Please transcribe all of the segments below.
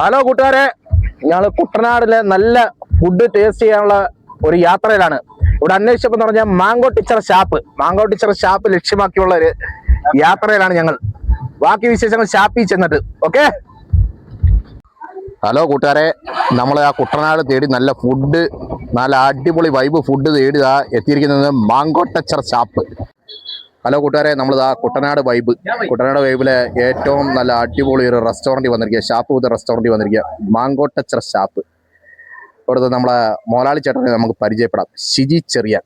Hello കൂട്ടുകാരെ, ഞങ്ങൾ കുട്ടനാടിലെ നല്ല ഫുഡ് ടേസ്റ്റ് ചെയ്യാനുള്ള ഒരു യാത്രയിലാണ്. ഇവിടെ അന്വേഷിച്ചപ്പോൾ പറഞ്ഞാൽ മാംഗോ ടീച്ചർ ഷാപ്പ് ലക്ഷ്യമാക്കിയുള്ള ഒരു യാത്രയിലാണ് ഞങ്ങൾ. ബാക്കി വിശേഷങ്ങൾ ഷാപ്പിൽ ചെന്നിട്ട്. ഓക്കെ. ഹലോ കൂട്ടുകാരെ, നമ്മൾ ആ കുട്ടനാട് തേടി നല്ല ഫുഡ്, നല്ല അടിപൊളി വൈബ് ഫുഡ് തേടി എത്തിയിരിക്കുന്നത് മാംഗോ ടീച്ചർ ഷാപ്പ്. ഹലോ കൂട്ടുകാരെ, നമ്മളിതാ കുട്ടനാട് വൈബിലെ ഏറ്റവും നല്ല അടിപൊളി ഒരു റെസ്റ്റോറൻറ്റ് വന്നിരിക്കുക, ഷാപ്പ് വിത്ത് റെസ്റ്റോറൻറ്റ് വന്നിരിക്കുക, മാംഗോ ടീച്ചർ ഷാപ്പ്. ഇവിടുത്തെ നമ്മളെ മോലാളി ചേട്ടനെ നമുക്ക് പരിചയപ്പെടാം, ഷിജി ചെറിയാൻ.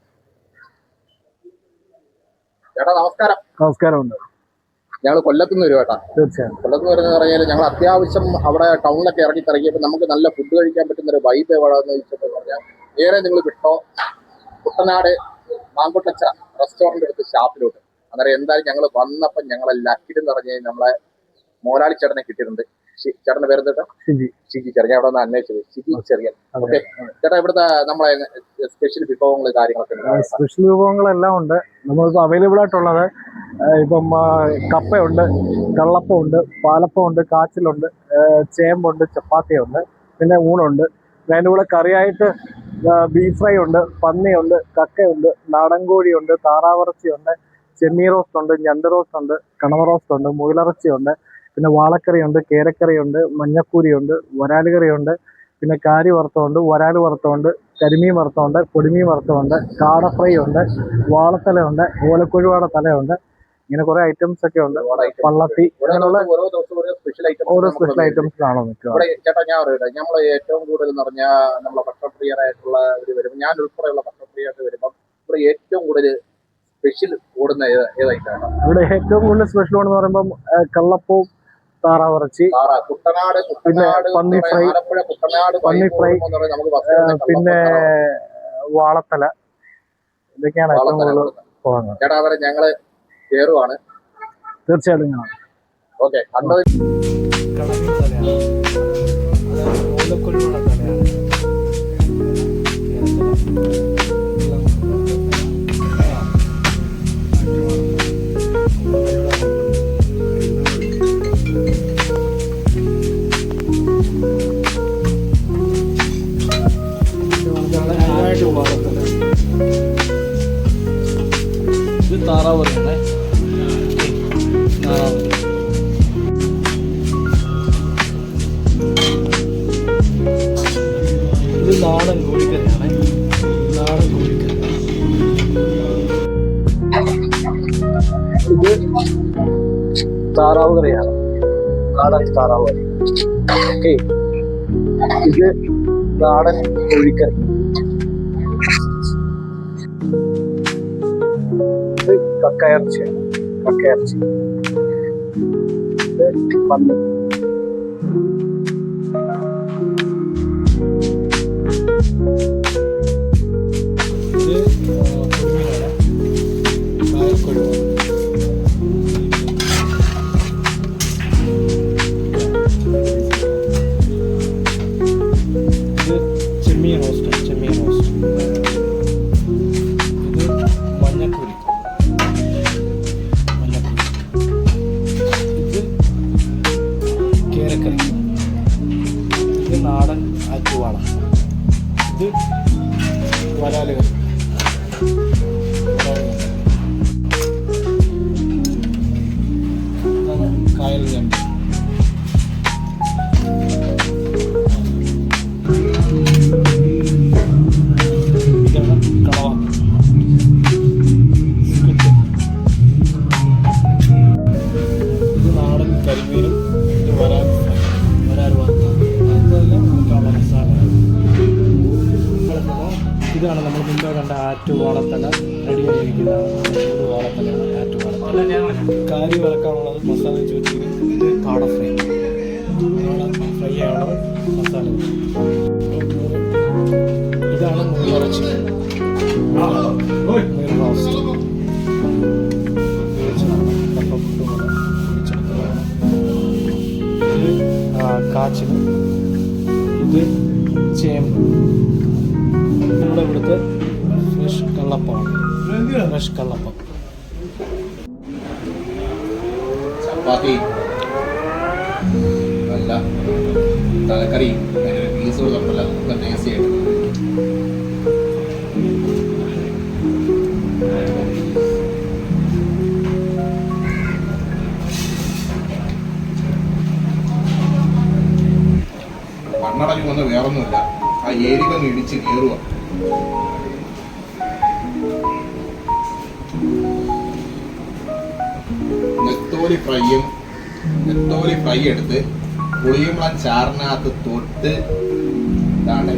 ചേട്ടാ നമസ്കാരം. നമസ്കാരമുണ്ട്. ഞങ്ങൾ കൊല്ലത്തുനിന്ന് വരും കേട്ടാ. തീർച്ചയായും. കൊല്ലത്തുനിന്ന് വരുന്ന പറഞ്ഞാൽ ഞങ്ങൾ അത്യാവശ്യം അവിടെ ടൗണിലൊക്കെ ഇറങ്ങിയപ്പോൾ നമുക്ക് നല്ല ഫുഡ് കഴിക്കാൻ പറ്റുന്ന ഒരു വൈബ് എവിടെയെന്ന് ചോദിച്ചപ്പോൾ പറഞ്ഞാൽ നേരെ നിങ്ങൾ വിട്ടോ കുട്ടനാട് മാംഗോ ടീച്ചർ റെസ്റ്റോറൻറ്റ് എടുത്ത് ഷാപ്പിലോട്ട്. അന്നേരം എന്തായാലും ഞങ്ങൾ വന്നപ്പോൾ ഞങ്ങളെ ലക്കിലെന്ന് പറഞ്ഞ് നമ്മളെ മോലാളി ചേട്ടനെ കിട്ടിയിട്ടുണ്ട്. ചേട്ടന്റെ പേര് എന്താ? ഷിജി ചെറിയ. അവിടെ നിന്ന് അന്വേഷിച്ചത് ഷിജി ചെറിയാൻ. ഓക്കെ ചേട്ടാ, ഇവിടുത്തെ നമ്മളെ സ്പെഷ്യൽ വിഭവങ്ങൾ കാര്യങ്ങളൊക്കെ? സ്പെഷ്യൽ വിഭവങ്ങളെല്ലാം ഉണ്ട്. നമ്മളിപ്പോൾ അവൈലബിൾ ആയിട്ടുള്ളത് ഇപ്പം കപ്പയുണ്ട്, കള്ളപ്പമുണ്ട്, പാലപ്പമുണ്ട്, കാച്ചിലുണ്ട്, ചേമ്പുണ്ട്, ചപ്പാത്തിയുണ്ട്, പിന്നെ ഊണുണ്ട്. അതിൻ്റെ കൂടെ കറിയായിട്ട് ബീഫ് ഫ്രൈ ഉണ്ട്, പന്നിയുണ്ട്, കക്കയുണ്ട്, നാടൻ കോഴിയുണ്ട്, താറാവിറച്ചിയുണ്ട്, ചെമ്മീൻ റോസ്റ്റ് ഉണ്ട്, ഞണ്ട് റോസ്റ്റ് ഉണ്ട്, കണവ റോസ്റ്റ് ഉണ്ട്, മുയിലിറച്ചിയുണ്ട്, പിന്നെ വാളക്കറിയുണ്ട്, കേരക്കറിയുണ്ട്, മഞ്ഞക്കൂരിയുണ്ട്, വരാല് കറിയുണ്ട്, പിന്നെ കാരി വറുത്തമുണ്ട്, വരാല് വറുത്തമുണ്ട്, കരിമീൻ വറുത്തമുണ്ട്, പൊടിമീൻ വറുത്തമുണ്ട്, കാട ഫ്രൈ ഉണ്ട്, വാളത്തലയുണ്ട്, ഓലക്കൊഴുവാട തലയുണ്ട്. ഇങ്ങനെ കുറെ ഐറ്റംസ് ഒക്കെ ഉണ്ട്. പള്ളത്തി, അങ്ങനെയുള്ള ഓരോ സ്പെഷ്യൽ ഐറ്റംസിലാണോ നിൽക്കുക? ചേട്ടാ ഞാൻ പറയട്ടെ, നമ്മൾ ഏറ്റവും കൂടുതൽ എന്ന് പറഞ്ഞാൽ നമ്മളെ ഭക്ഷണപ്രിയരായിട്ടുള്ള ഒരു വരുമ്പോൾ, ഞാൻ ഉൾപ്പെടെയുള്ള ഭക്ഷണപ്രിയമായിട്ട് വരുമ്പോൾ ഇവിടെ ഏറ്റവും കൂടുതൽ സ്പെഷ്യൽ ഓടുന്ന ഏതായിട്ടാണ്? ഇവിടെ ഏറ്റവും കൂടുതൽ സ്പെഷ്യൽ ഓടുന്ന പറയുമ്പോൾ കള്ളപ്പവും താറാവിറച്ചി, പിന്നെ പന്നി ഫ്രൈ, പിന്നെ വാളത്തല, ഇതൊക്കെയാണ് ഏറ്റവും കൂടുതൽ പോകുന്നത്. ചേട്ടാ അവരെ ഞങ്ങള് കേറുവാണ്. തീർച്ചയായിട്ടും കാണാം. ഓക്കെ. ഇത് താറാവറിയാണ്. ഇത് നാടൻ കോഴിക്കറിയാണ്. നാടൻ കോഴിക്കറി. ഇത് താറാവ് കറിയാണ്. നാടൻ താറാവ് കറി. ഓക്കെ. ഇത് നാടൻ കോഴിക്കറി. ഇത് കക്കയിറച്ചിയാണ്. കക്കയിറച്ചി. ഇത് പന്നി. ചെമ്മീൻ റോസ്റ്റ്. ചെമ്മീൻ റോസ്റ്റ്. ഇത് മഞ്ഞക്കൂരി. മഞ്ഞക്കൂരി. ഇത് കേരക്കറി. ഇത് നാടൻ ആറ്റുവാള. ഇത് വരാല് കറി. കായൽ ഞണ്ട്. കരിമീനും ഇത് വരാൽ വറുത്ത. അതെല്ലാം നമുക്കുള്ള മസാല. ഇതാണ് നമ്മൾ മുമ്പേ കണ്ട ആറ്റുവാളത്തല. റെഡിയായിരിക്കുന്നതാണ് വാളത്തലയാണ്. ആറ്റുവാളത്തല. കാരി വറക്കാനുള്ളത് മസാല വെച്ച് വെച്ചിരിക്കുന്നത്. ഇത് കാട ഫ്രൈ. ഫ്രൈ ആണുള്ളത് മസാല. ഇതാണ് മുയിലിറച്ചി. മുയൽ റോസ്റ്റ്. കാച്ചിൽ. ഇത് ചേമ്പ്. നമ്മുടെ ഇവിടുത്തെ ഫ്രഷ് കള്ളപ്പമാണ്. ഫ്രഷ് കള്ളപ്പം. ചപ്പാത്തി, നല്ല നല്ല തലക്കറിയും അതിൻ്റെ പീസുകൾ തമ്മിൽ നല്ല ടേസ്റ്റി ആയിട്ട്. കണ്ണടഞ്ഞു വന്ന് വേറൊന്നുമില്ല, ആ ഏരിയൊന്ന് ഇടിച്ച് കയറുക. നെത്തോലി ഫ്രൈ എടുത്ത് പുളിയുമ്പളം ചാറിനകത്ത് തൊട്ട് ഇതാണ്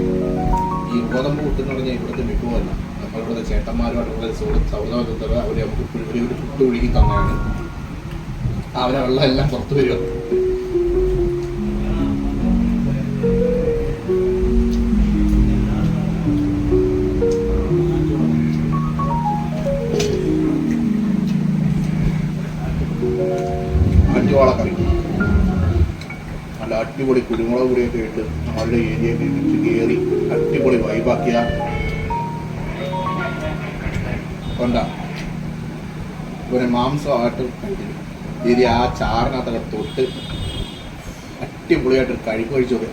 ഈ ഗോതമ്പ് പുട്ടെന്ന് പറഞ്ഞാൽ ഇവിടുത്തെ വിട്ടുമല്ല. നമ്മളിവിടുത്തെ ചേട്ടന്മാരുമായിട്ടുള്ള സൗഹൃദത്തിൽ അവർ നമുക്ക് ഒരു പുട്ട് ഒഴുകി തന്നെയാണ്. അവരെ വെള്ളം എല്ലാം പുറത്തു വരിക. ആറ്റുവാളക്കറി നല്ല അടിപൊളി കുരുമുളക് പൊടിയൊക്കെ ഇട്ട് അവരുടെ ഏരിയയൊക്കെ ഇട്ട് കയറി അടിപൊളി വൈബാക്കിയ കൊണ്ട ഒരു മാംസമായിട്ട് കഴിക്കുന്നു. ഏരിയ ആ ചാറിനകത്തൊക്കെ തൊട്ട് അടിപൊളിയായിട്ട് കഴിപ്പ് കഴിച്ചത്.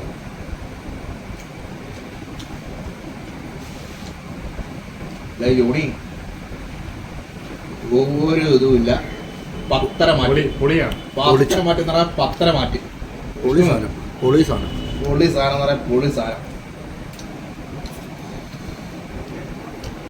ജോണി ഒരു ഇതുമില്ല. പത്തര മാറ്റി പൊളിയാണ്. പത്തര മാറ്റി എന്ന് പറഞ്ഞാൽ പത്തര മാറ്റി. പൊളി സാധനം എന്ന് പറയാൻ പൊളി സാധനം.